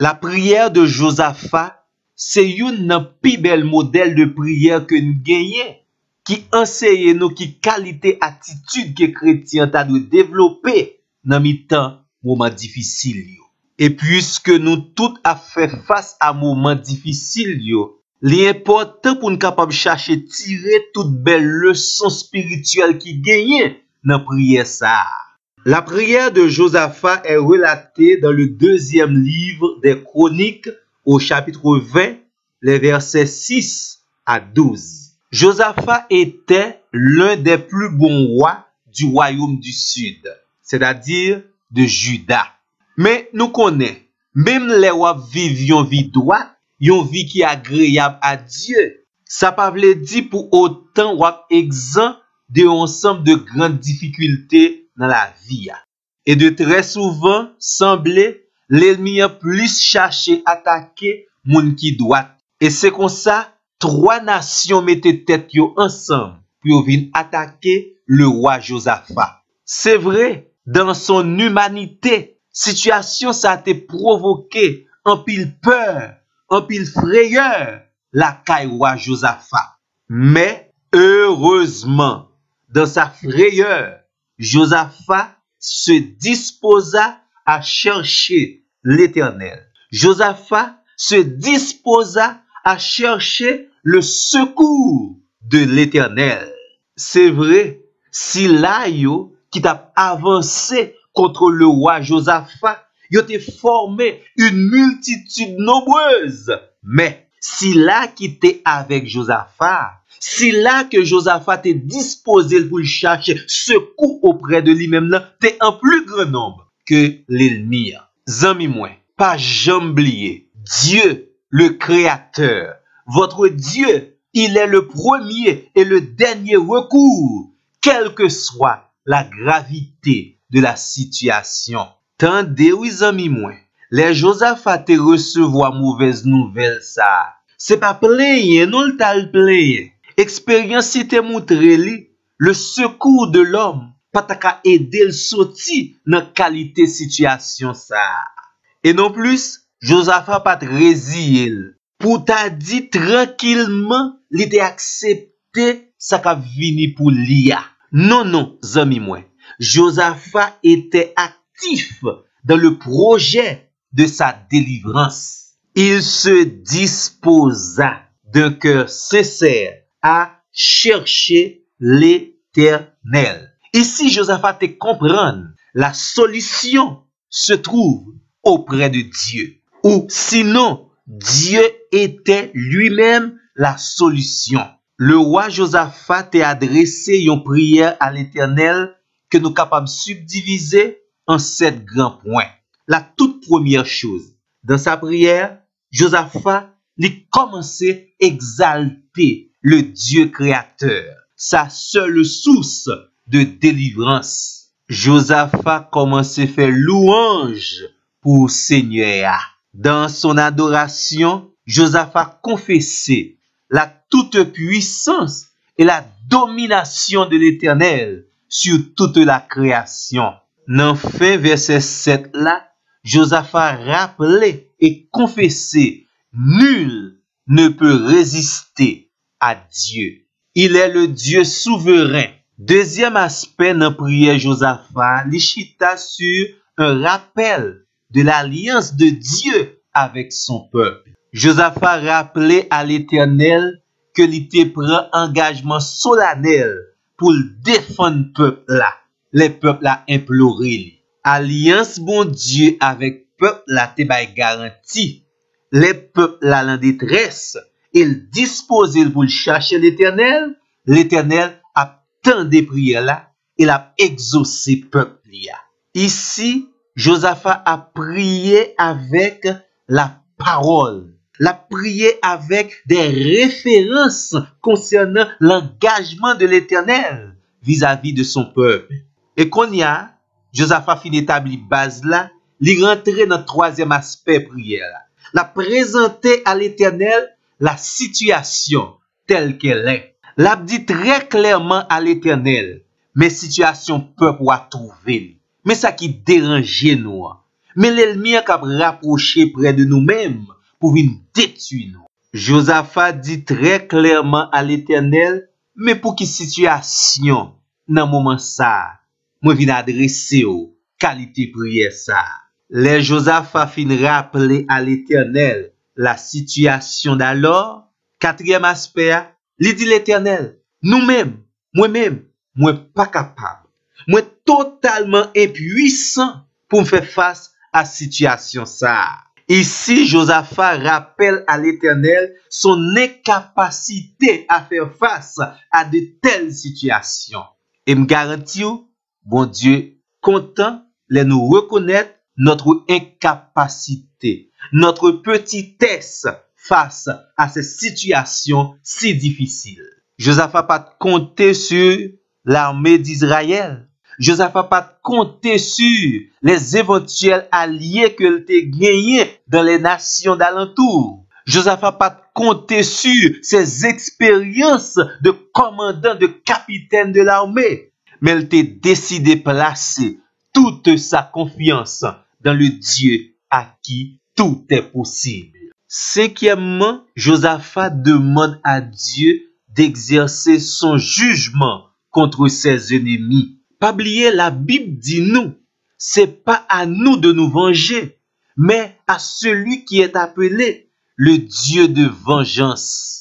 La prière de Josaphat, c'est une plus belle modèle de prière que nous gagnons, qui enseigne nous qui qualité attitude que chrétien t'a de développer dans les temps moments difficiles. Et puisque nous tous a fait face à moments difficiles, l'important pour nous capable chercher tirer toute belle leçon spirituelle qui gagne dans prière ça. La prière de Josaphat est relatée dans le deuxième livre des Chroniques au chapitre 20, les versets 6 à 12. Josaphat était l'un des plus bons rois du royaume du sud, c'est-à-dire de Juda. Mais nous connaissons, même les rois vivent une vie droite, une vie qui est agréable à Dieu. Ça ne veut pas dire pour autant rois exempt de ensemble de grandes difficultés dans la vie. Et de très souvent, semblait l'ennemi a plus cherché à attaquer moun qui droit. Et c'est comme ça, trois nations mettaient tête yo ensemble pour venir attaquer le roi Josaphat. C'est vrai, dans son humanité, situation ça a été provoqué en pile peur, en pile frayeur, la caille roi Josaphat. Mais heureusement, dans sa frayeur, Josaphat se disposa à chercher l'Éternel. Josaphat se disposa à chercher le secours de l'Éternel. C'est vrai, si là yo qui t'a avancé contre le roi Josaphat, yo t'a formé une multitude nombreuse. Mais si là qui t'est avec Josaphat, si là que Josaphat est disposé pour chercher secours auprès de lui-même, t'es en plus grand nombre que l'ennemi. Zami moi, pas jamais oublier, Dieu, le Créateur, votre Dieu, il est le premier et le dernier recours, quelle que soit la gravité de la situation. Tandis, oui, amis moi, les Josaphat te recevoir mauvaise nouvelle ça. C'est pas plaigner, non le tal plaigner. Expérience te montre le secours de l'homme, pas ta aider le sorti dans qualité situation ça. Et non plus, Josaphat pas résilier. Pour t'a dit tranquillement, il était accepté ça qu'a vini pour l'IA. Non, zami moi. Josaphat était actif dans le projet de sa délivrance. Il se disposa d'un cœur sincère à chercher l'Éternel. Ici, Josaphat te comprendre, la solution se trouve auprès de Dieu. Ou sinon, Dieu était lui-même la solution. Le roi Josaphat t'a adressé une prière à l'Éternel que nous sommes capables de subdiviser en 7 grands points. La toute première chose, dans sa prière, Josaphat a commencé à exalter le Dieu créateur, sa seule source de délivrance. Josaphat commence à faire louange pour Seigneur. Dans son adoration, Josaphat confessait la toute puissance et la domination de l'Éternel sur toute la création. Dans fin verset 7 là, Josaphat rappelait et confessait, nul ne peut résister à Dieu. Il est le Dieu souverain. Deuxième aspect dans la prière Josaphat, l'Ichita sur un rappel de l'alliance de Dieu avec son peuple. Josaphat rappelait à l'Éternel que l'Été prend engagement solennel pour défendre le peuple là. Les peuples là imploré. Alliance bon Dieu avec peuple là te bay garantie. Les peuples là en détresse, il dispose pour chercher l'Éternel. L'Éternel a tant de prières là, il a exaucé peuple là. Ici, Josaphat a prié avec la parole. La prié avec des références concernant l'engagement de l'Éternel vis-à-vis de son peuple. Et qu'on y a, Josaphat fin établi base là, il rentré dans le troisième aspect prière. La présenter à l'Éternel la situation telle qu'elle est. L'a dit très clairement à l'Éternel, mes situations peuple à trouver. Mais ça qui dérangeait nous, mais l'ennemi a rapproché près de nous-mêmes pour venir détruire nous. Josaphat dit très clairement à l'Éternel, mais pour quelle situation dans moment ça, moi viens adresser aux qualité prière ça. Les Josaphat fin rappeler à l'Éternel la situation d'alors. Quatrième aspect, il dit l'Éternel, nous-mêmes, moi-même, moi pas capable, moi totalement impuissant pour me faire face à situation ça. Ici, Josaphat rappelle à l'Éternel son incapacité à faire face à de telles situations. Et me garantit, bon Dieu, content de nous reconnaître notre incapacité, notre petitesse face à ces situations si difficiles. Josaphat pas compter sur l'armée d'Israël. Josaphat pas compter sur les éventuels alliés que t'a gagné dans les nations d'alentour. Josaphat pas compter sur ses expériences de commandant, de capitaine de l'armée. Mais il t'a décidé de placer toute sa confiance dans le Dieu à qui tout est possible. Cinquièmement, Josaphat demande à Dieu d'exercer son jugement contre ses ennemis. Pas oublier, la Bible dit nous, c'est pas à nous de nous venger, mais à celui qui est appelé le Dieu de vengeance.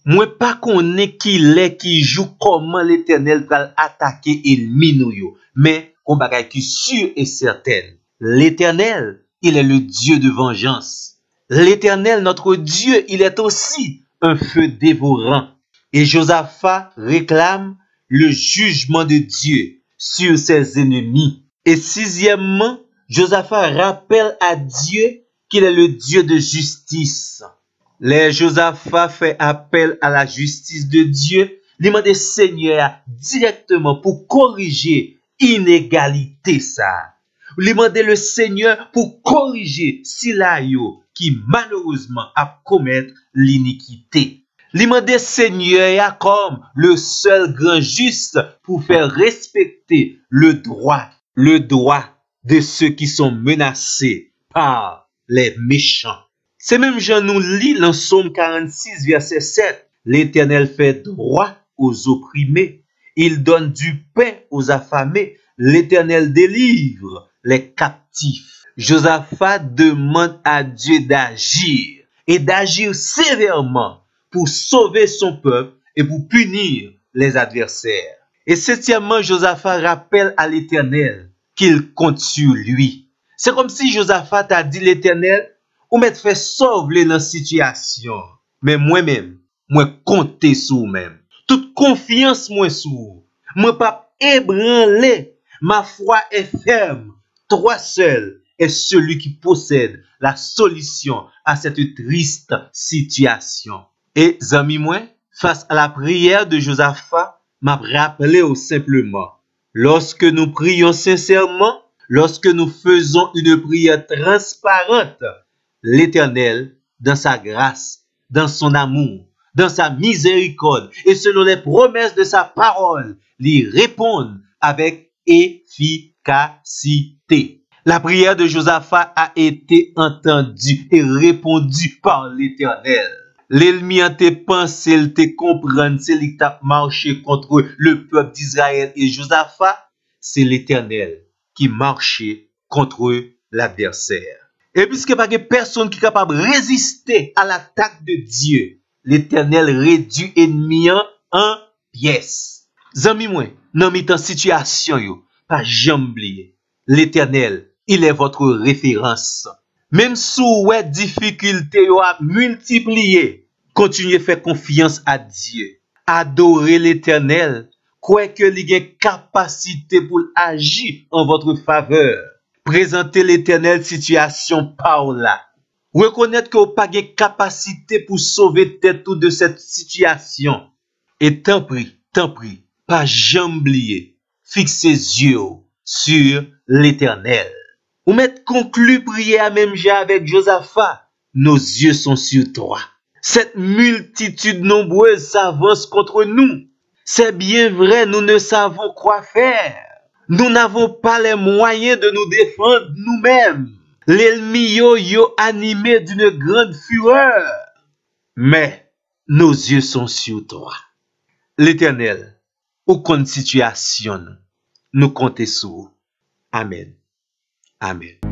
Moi pas connais qui joue comment l'Éternel va attaquer ennemi nous yo, mais on bagaille qui sûr et certaine. L'Éternel, il est le Dieu de vengeance. L'Éternel, notre Dieu, il est aussi un feu dévorant. Et Josaphat réclame le jugement de Dieu sur ses ennemis. Et sixièmement, Josaphat rappelle à Dieu qu'il est le Dieu de justice. Les Josaphat fait appel à la justice de Dieu, il demande Seigneur directement pour corriger inégalité ça. Il demande le Seigneur pour corriger Silayo qui malheureusement a commettre l'iniquité. Il demande Seigneur comme le seul grand juste pour faire respecter le droit de ceux qui sont menacés par les méchants. C'est même Jean nous lit dans Psaume 46, verset 7. L'Éternel fait droit aux opprimés. Il donne du pain aux affamés. L'Éternel délivre les captifs. Josaphat demande à Dieu d'agir et d'agir sévèrement pour sauver son peuple et pour punir les adversaires. Et septièmement, Josaphat rappelle à l'Éternel qu'il compte sur lui. C'est comme si Josaphat a dit l'Éternel, ou m'être fait sauver dans la situation. Mais moi-même, moi compter sur moi-même. Toute confiance moi sur. Moi pas ébranler. Ma foi est ferme. Toi seul est celui qui possède la solution à cette triste situation. Et amis moi, face à la prière de Josaphat, m'a rappelé simplement, lorsque nous prions sincèrement, lorsque nous faisons une prière transparente, l'Éternel, dans sa grâce, dans son amour, dans sa miséricorde et selon les promesses de sa parole, lui répond avec efficacité. La prière de Josaphat a été entendue et répondue par l'Éternel. L'ennemi a te pensé, il te comprendre, c'est lui qui a marché contre le peuple d'Israël et Josaphat, c'est l'Éternel qui marchait contre l'adversaire. Et puisque pas de personne qui est capable de résister à l'attaque de Dieu, l'Éternel réduit l'ennemi en pièces. Zami moi, dans mi-temps situation yo, pas jamais oublier. L'Éternel, il est votre référence. Même sous ouais difficulté yo a multiplié, continuez à faire confiance à Dieu. Adorez l'Éternel, croyez que il a capacité pour agir en votre faveur. Présentez l'Éternel situation par là. Reconnaître que vous n'avez pas de capacité pour sauver tête de cette situation. Et tant pis, pas jamais oublier. Fixez les yeux sur l'Éternel. Ou mettre conclu prière même avec Josaphat. Nos yeux sont sur toi. Cette multitude nombreuse s'avance contre nous. C'est bien vrai, nous ne savons quoi faire. Nous n'avons pas les moyens de nous défendre nous-mêmes. L'ennemi yo animé d'une grande fureur. Mais nos yeux sont sur toi. L'Éternel, ou kon situation, nous comptons sur vous. Amen. Amen.